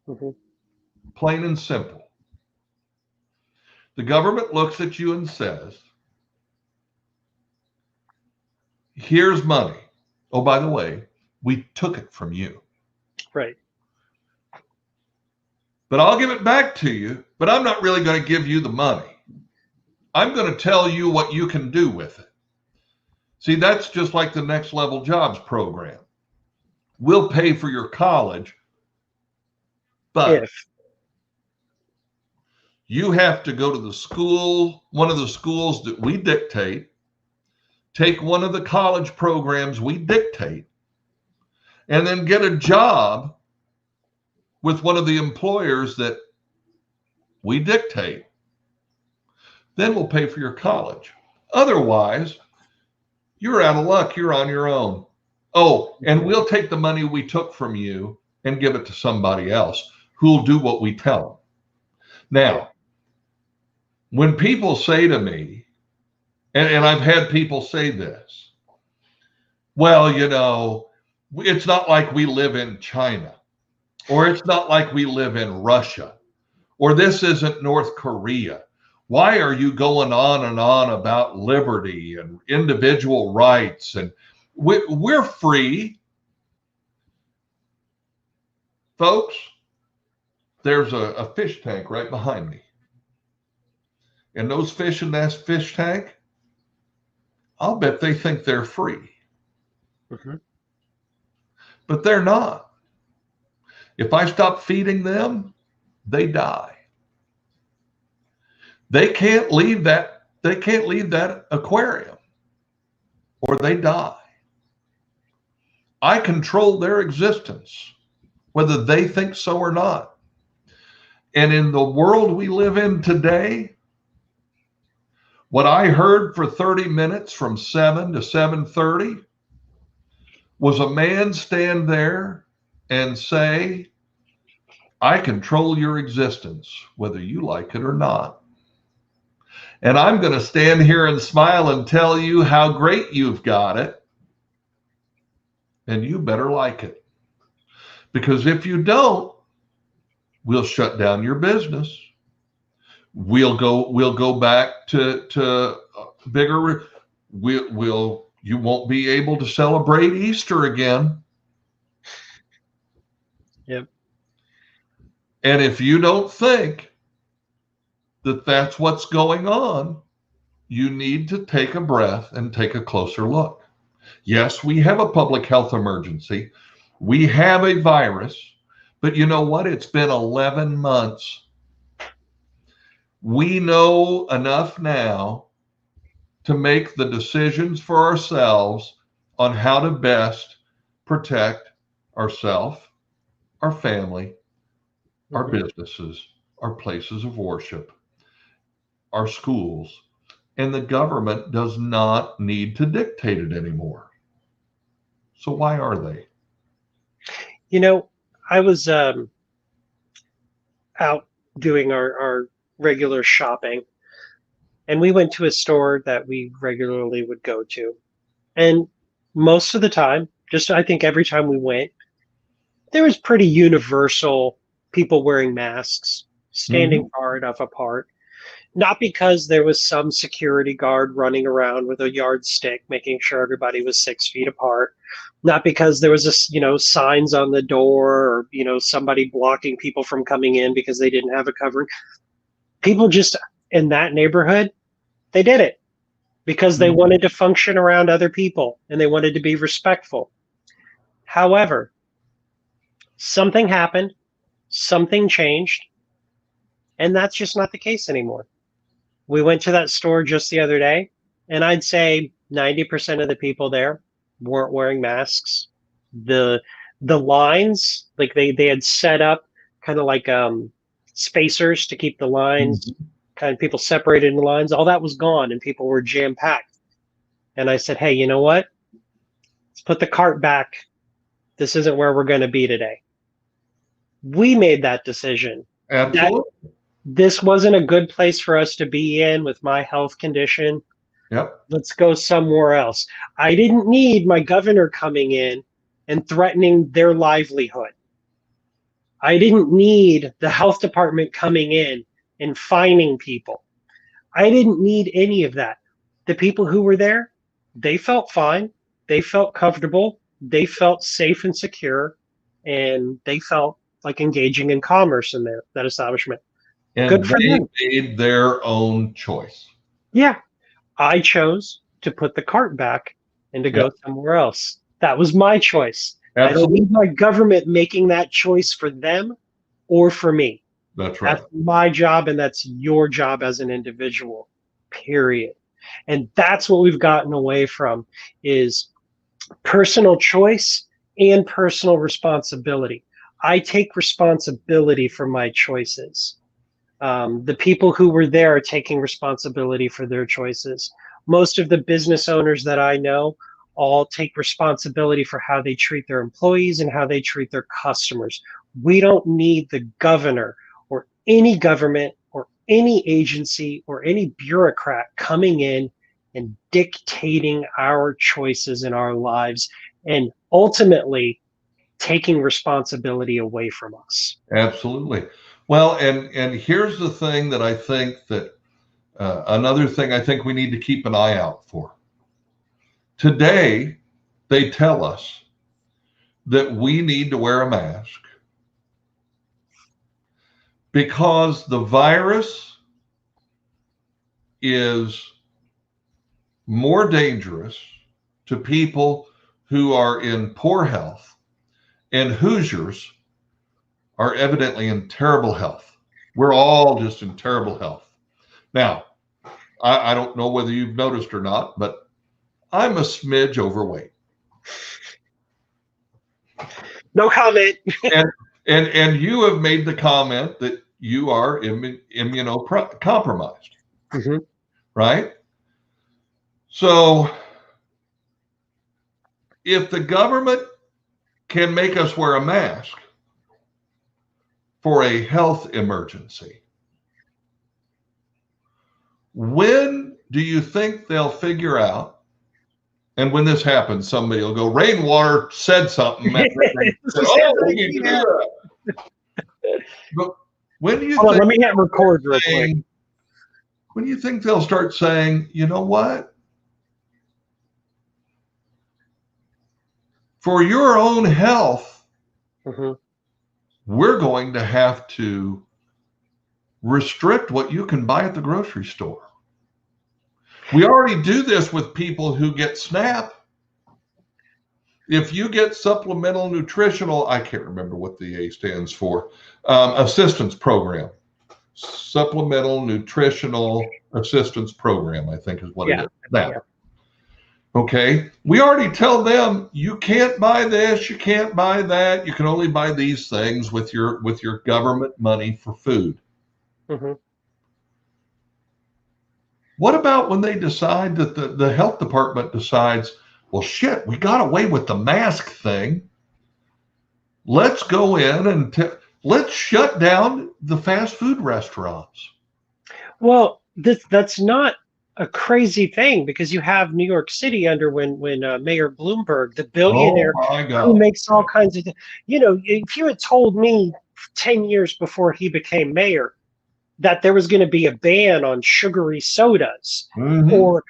Mm-hmm. Plain and simple. The government looks at you and says, here's money. Oh, by the way, we took it from you. Right. But I'll give it back to you, but I'm not really going to give you the money. I'm going to tell you what you can do with it. See, that's just like the Next Level Jobs program. We'll pay for your college, but you have to go to the school, one of the schools that we dictate, take one of the college programs we dictate, and then get a job with one of the employers that we dictate. Then we'll pay for your college. Otherwise, you're out of luck. You're on your own. Oh, and we'll take the money we took from you and give it to somebody else who'll do what we tell them. Now, when people say to me, and I've had people say this, well, you know, it's not like we live in China, or it's not like we live in Russia, or this isn't North Korea. Why are you going on and on about liberty and individual rights? And we're free. Folks, there's a fish tank right behind me. And those fish in that fish tank, I'll bet they think they're free. Mm-hmm. But they're not. If I stop feeding them, they die. They can't leave that aquarium or they die. I control their existence, whether they think so or not. And in the world we live in today, what I heard for 30 minutes from 7 to 7:30 was a man stand there and say, I control your existence, whether you like it or not. And I'm going to stand here and smile and tell you how great you've got it. And you better like it. Because if you don't, we'll shut down your business. We'll go back to bigger. You won't be able to celebrate Easter again. Yep. And if you don't think that that's what's going on, you need to take a breath and take a closer look. Yes, we have a public health emergency. We have a virus, but you know what? It's been 11 months. We know enough now to make the decisions for ourselves on how to best protect ourselves, our family, our businesses, our places of worship, our schools, and the government does not need to dictate it anymore. So why are they? You know, I was out doing our regular shopping, and we went to a store that we regularly would go to. And most of the time, just I think every time we went, there was pretty universal people wearing masks, standing far enough apart. Not because there was some security guard running around with a yardstick making sure everybody was 6 feet apart. Not because there was signs on the door or somebody blocking people from coming in because they didn't have a covering. People just in that neighborhood, they did it because they wanted to function around other people and they wanted to be respectful. However, something happened, something changed, and that's just not the case anymore. We went to that store just the other day, and I'd say 90% of the people there weren't wearing masks. The lines, like they had set up kind of like spacers to keep the lines, kind of people separated in the lines. All that was gone, and people were jam-packed. And I said, hey, you know what? Let's put the cart back. This isn't where we're going to be today. We made that decision. Absolutely. This wasn't a good place for us to be in with my health condition. Yep. Let's go somewhere else. I didn't need my governor coming in and threatening their livelihood. I didn't need the health department coming in and fining people. I didn't need any of that. The people who were there, they felt fine. They felt comfortable. They felt safe and secure. And they felt like engaging in commerce in that establishment. And good for they them. made their own choice. Yeah. I chose to put the cart back and to go somewhere else. That was my choice. Absolutely. I don't need my government making that choice for them or for me. That's right. That's my job, and that's your job as an individual, period. And that's what we've gotten away from, is personal choice and personal responsibility. I take responsibility for my choices. The people who were there are taking responsibility for their choices. Most of the business owners that I know all take responsibility for how they treat their employees and how they treat their customers. We don't need the governor or any government or any agency or any bureaucrat coming in and dictating our choices in our lives and ultimately taking responsibility away from us. Absolutely. Well, and here's the thing that I think that another thing I think we need to keep an eye out for. Today, they tell us that we need to wear a mask because the virus is more dangerous to people who are in poor health, and Hoosiers are evidently in terrible health. We're all just in terrible health. Now, I don't know whether you've noticed or not, but I'm a smidge overweight. No comment. and you have made the comment that you are immunocompromised, right? So if the government can make us wear a mask for a health emergency, when do you think they'll figure out? And when this happens, somebody will go, Rainwater said something. We need to do that. But when do you think? Let me hit record real quick. When do you think they'll start saying, you know what? For your own health, we're going to have to restrict what you can buy at the grocery store. We already do this with people who get SNAP. If you get supplemental nutritional, I can't remember what the A stands for, assistance program. Supplemental nutritional assistance program, I think is what it is. That. Yeah. Okay. We already tell them you can't buy this, you can't buy that. You can only buy these things with your government money for food. What about when they decide that the health department decides, well, shit, we got away with the mask thing. Let's go in and let's shut down the fast food restaurants. Well, that's not a crazy thing, because you have New York City under when Mayor Bloomberg, the billionaire who makes all kinds of, if you had told me 10 years before he became mayor that there was going to be a ban on sugary sodas or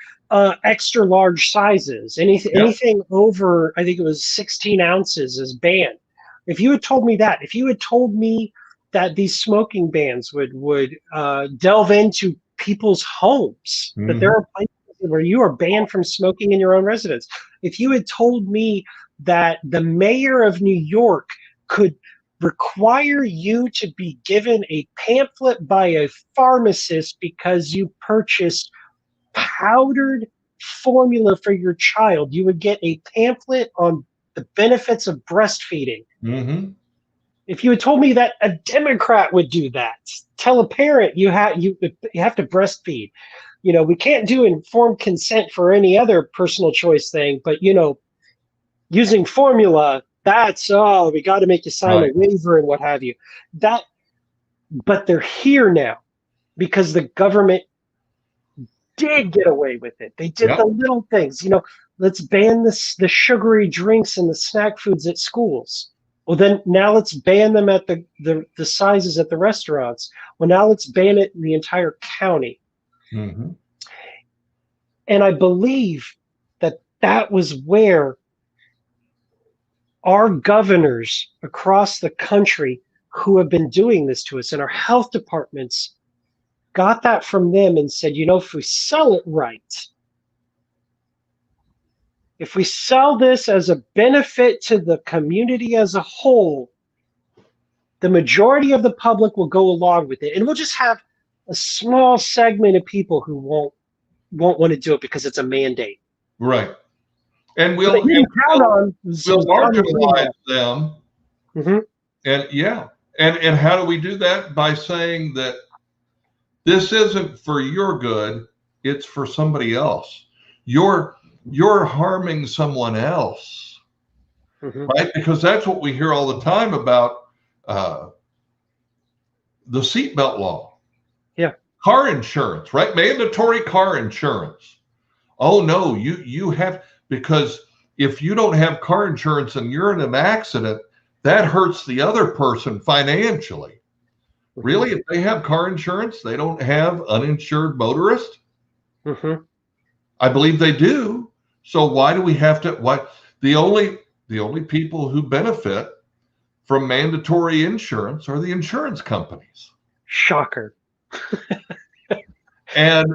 extra large sizes, anything over, I think it was 16 ounces is banned. If you had told me that, if you had told me that these smoking bans would delve into people's homes, that there are places where you are banned from smoking in your own residence. If you had told me that the mayor of New York could require you to be given a pamphlet by a pharmacist because you purchased powdered formula for your child, you would get a pamphlet on the benefits of breastfeeding. Mm-hmm. If you had told me that a Democrat would do that, tell a parent you have to breastfeed. We can't do informed consent for any other personal choice thing, but using formula, we got to make you sign a waiver and what have you. But they're here now because the government did get away with it. They did the little things. Let's ban the sugary drinks and the snack foods at schools. Well, then now let's ban them at the sizes at the restaurants. Well, now let's ban it in the entire county. Mm-hmm. And I believe that was where our governors across the country who have been doing this to us and our health departments got that from them and said, if we sell it right, if we sell this as a benefit to the community as a whole, the majority of the public will go along with it. And we'll just have a small segment of people who won't want to do it because it's a mandate. Right. And we'll marginalize them. Mm-hmm. And how do we do that? By saying that this isn't for your good, it's for somebody else. You're harming someone else, right? Because that's what we hear all the time about the seatbelt law. Yeah. Car insurance, right? Mandatory car insurance. Oh no, you have, because if you don't have car insurance and you're in an accident, that hurts the other person financially. Really? If they have car insurance, they don't have uninsured motorist? Mm-hmm. I believe they do. So why do we have to? Why the only people who benefit from mandatory insurance are the insurance companies? Shocker. And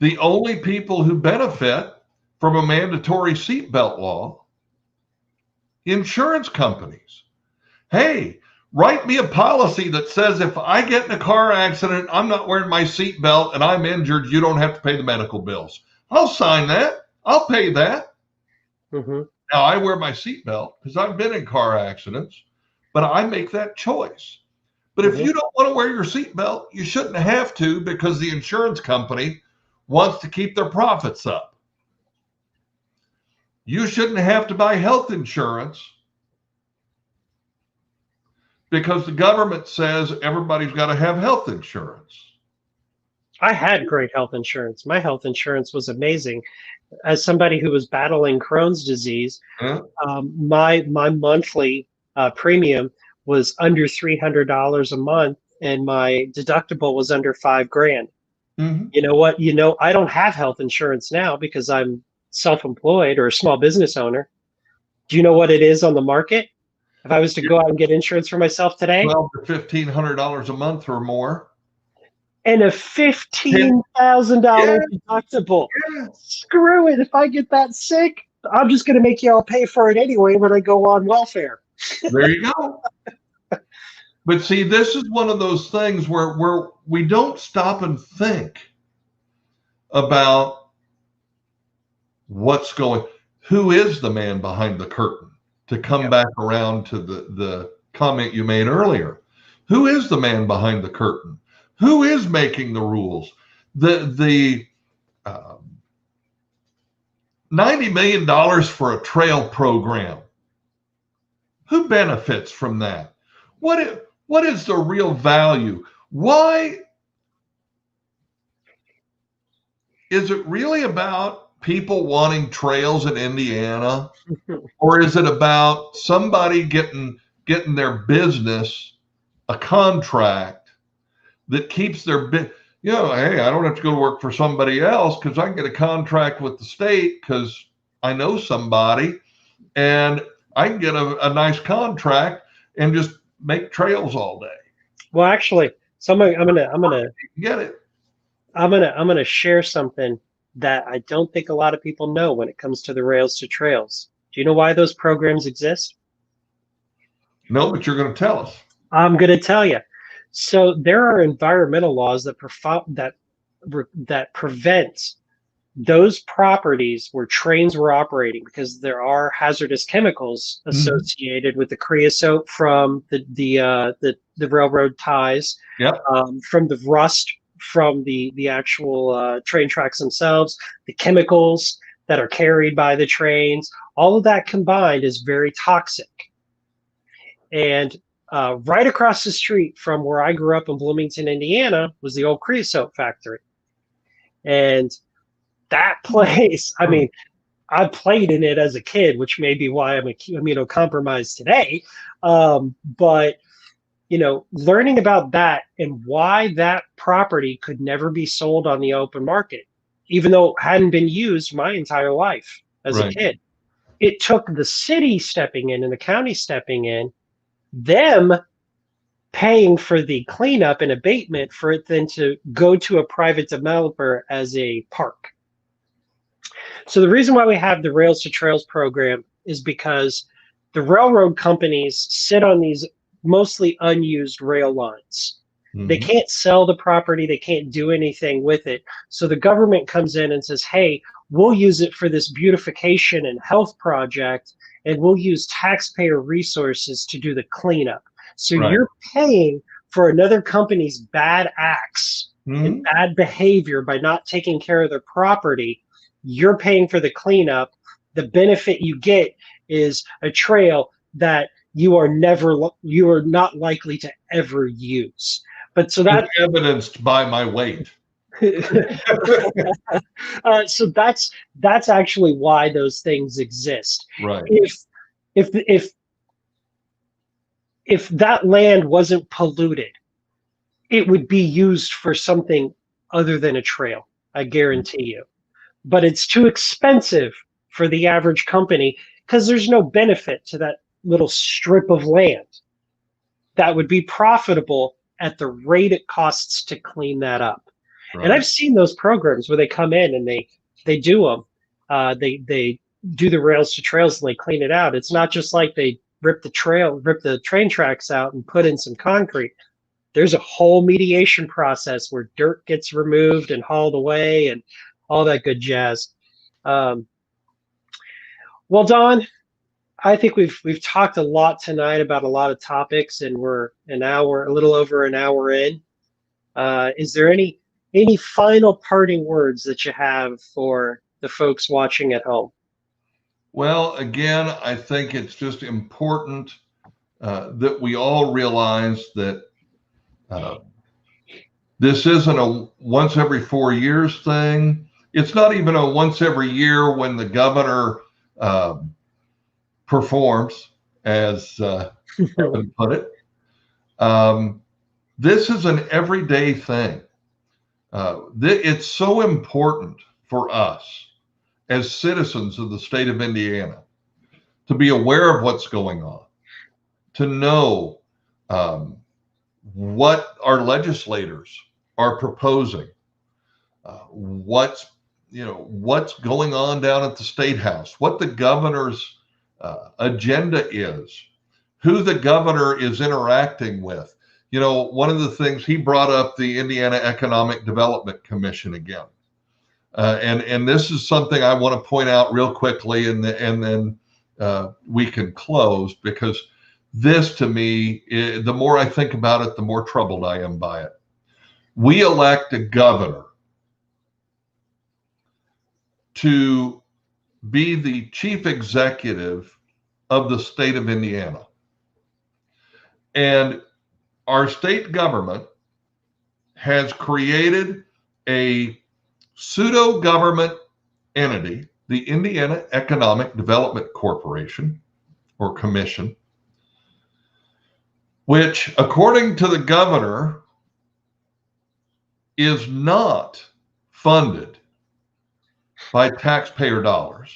the only people who benefit from a mandatory seatbelt law, insurance companies. Hey, write me a policy that says if I get in a car accident, I'm not wearing my seatbelt and I'm injured, you don't have to pay the medical bills. I'll sign that. I'll pay that. Mm-hmm. Now, I wear my seatbelt because I've been in car accidents, but I make that choice. But if you don't want to wear your seatbelt, you shouldn't have to, because the insurance company wants to keep their profits up. You shouldn't have to buy health insurance because the government says everybody's got to have health insurance. I had great health insurance. My health insurance was amazing. As somebody who was battling Crohn's disease, my monthly premium was under $300 a month, and my deductible was under $5,000. Mm-hmm. You know what? I don't have health insurance now because I'm self-employed or a small business owner. Do you know what it is on the market? If I was to go out and get insurance for myself today, $1,200 to $1,500 a month or more, and a $15,000 deductible. Screw it! If I get that sick, I'm just going to make y'all pay for it anyway when I go on welfare. There you go. But see, this is one of those things where we don't stop and think about who is the man behind the curtain, to come back around to the comment you made earlier. Who is the man behind the curtain? Who is making the rules? The $90 million for a trail program. Who benefits from that? What is the real value? Why is it really about people wanting trails in Indiana, or is it about somebody getting their business a contract that keeps their hey, I don't have to go to work for somebody else because I can get a contract with the state because I know somebody, and I can get a nice contract and just make trails all day. Well, actually, I'm gonna get it. I'm gonna share something that I don't think a lot of people know when it comes to the Rails to Trails. Do you know why those programs exist? No, but you're going to tell us. I'm going to tell you. So there are environmental laws that prevent those properties where trains were operating, because there are hazardous chemicals associated with the creosote from the railroad ties, Yep. from the rust from the actual train tracks themselves, the chemicals that are carried by the trains. All of that combined is very toxic. And right across the street from where I grew up in Bloomington, Indiana, was the old creosote factory. And that place, I mean, I played in it as a kid, which may be why I'm immunocompromised today. But, learning about that and why that property could never be sold on the open market, even though it hadn't been used my entire life as a kid. It took the city stepping in and the county stepping in, them paying for the cleanup and abatement for it then to go to a private developer as a park. So the reason why we have the Rails to Trails program is because the railroad companies sit on these mostly unused rail lines. They can't sell the property. They can't do anything with it. So the government comes in and says, hey, we'll use it for this beautification and health project, and we'll use taxpayer resources to do the cleanup. So you're paying for another company's bad acts and bad behavior by not taking care of their property. You're paying for the cleanup. The benefit you get is a trail that you are not likely to ever use. But so that's evidenced by my weight. So that's actually why those things exist. Right. If that land wasn't polluted, it would be used for something other than a trail, I guarantee you. But it's too expensive for the average company because there's no benefit to that little strip of land that would be profitable at the rate it costs to clean that up. Right. And I've seen those programs where they come in and they do them. They do the Rails to Trails and they clean it out. It's not just like they rip the train tracks out and put in some concrete. There's a whole mediation process where dirt gets removed and hauled away and all that good jazz. Well, Don, I think we've talked a lot tonight about a lot of topics, and we're a little over an hour in. Is there any final parting words that you have for the folks watching at home? Well, again, I think it's just important that we all realize that this isn't a once every 4 years thing. It's not even a once every year when the governor performs, as Evan put it. This is an everyday thing. It's so important for us as citizens of the state of Indiana to be aware of what's going on, to know what our legislators are proposing, what's going on down at the State House, what the governor's agenda is, who the governor is interacting with. One of the things he brought up, the Indiana Economic Development Commission again. And this is something I want to point out real quickly, and then we can close, because this, to me, the more I think about it, the more troubled I am by it. We elect a governor to be the chief executive of the state of Indiana. And our state government has created a pseudo-government entity, the Indiana Economic Development Corporation, or Commission, which, according to the governor, is not funded by taxpayer dollars.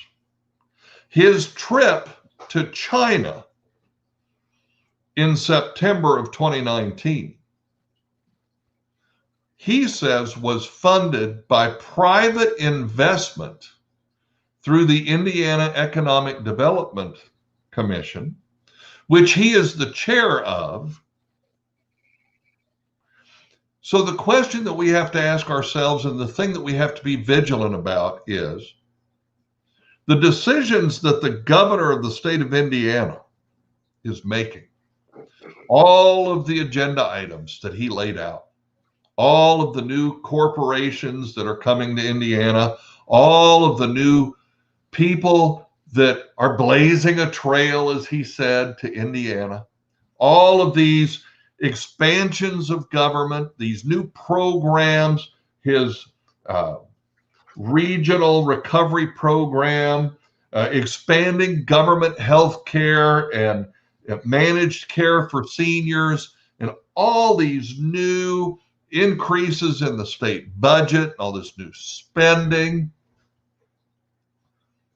His trip to China in September of 2019, he says was funded by private investment through the Indiana Economic Development Commission, which he is the chair of. So the question that we have to ask ourselves, and the thing that we have to be vigilant about, is the decisions that the governor of the state of Indiana is making, all of the agenda items that he laid out, all of the new corporations that are coming to Indiana, all of the new people that are blazing a trail, as he said, to Indiana, all of these expansions of government, these new programs, his regional recovery program, expanding government health care and managed care for seniors, and all these new increases in the state budget, all this new spending.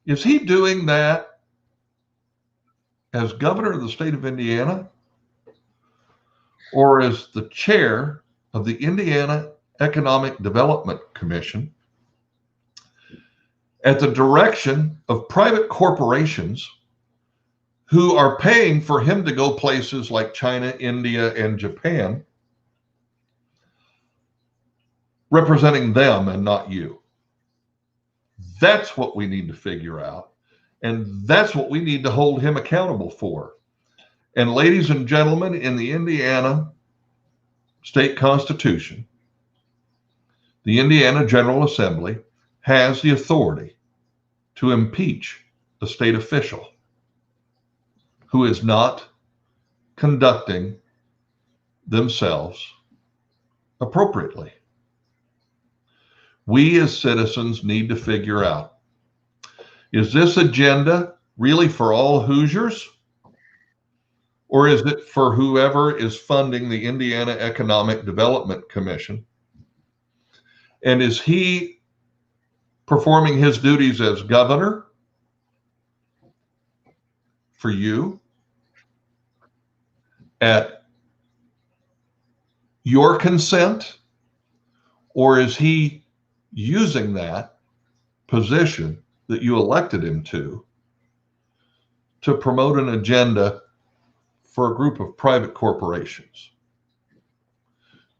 Is he doing that as governor of the state of Indiana, or as the chair of the Indiana Economic Development Commission at the direction of private corporations who are paying for him to go places like China, India, and Japan, representing them and not you? That's what we need to figure out, and that's what we need to hold him accountable for. And ladies and gentlemen, in the Indiana State Constitution, the Indiana General Assembly has the authority to impeach a state official who is not conducting themselves appropriately. We as citizens need to figure out, is this agenda really for all Hoosiers? Or is it for whoever is funding the Indiana Economic Development Commission? And is he performing his duties as governor for you at your consent? Or is he using that position that you elected him to promote an agenda for a group of private corporations?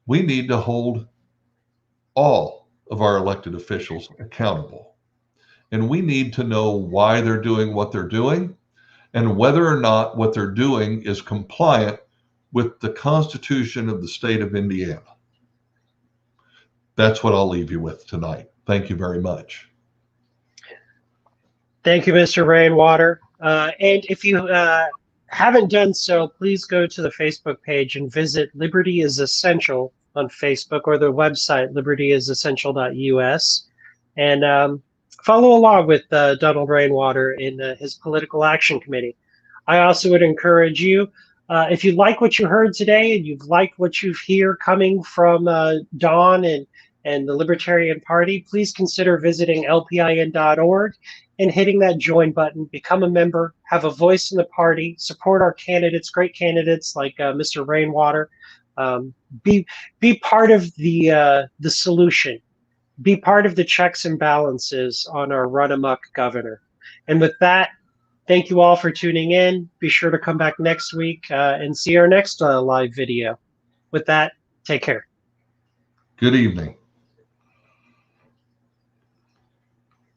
We need to hold all of our elected officials accountable. And we need to know why they're doing what they're doing and whether or not what they're doing is compliant with the Constitution of the state of Indiana. That's what I'll leave you with tonight. Thank you very much. Thank you, Mr. Rainwater. And if you haven't done so, please go to the Facebook page and visit Liberty is Essential on Facebook, or the website libertyisessential.us, and follow along with Donald Rainwater in his political action committee. I also would encourage you, if you like what you heard today and you've liked what you hear coming from Don and the Libertarian Party, please consider visiting LPIN.org and hitting that join button. Become a member, have a voice in the party, support our candidates, great candidates like Mr. Rainwater. Be part of the solution. Be part of the checks and balances on our run-amok governor. And with that, thank you all for tuning in. Be sure to come back next week and see our next live video. With that, take care. Good evening.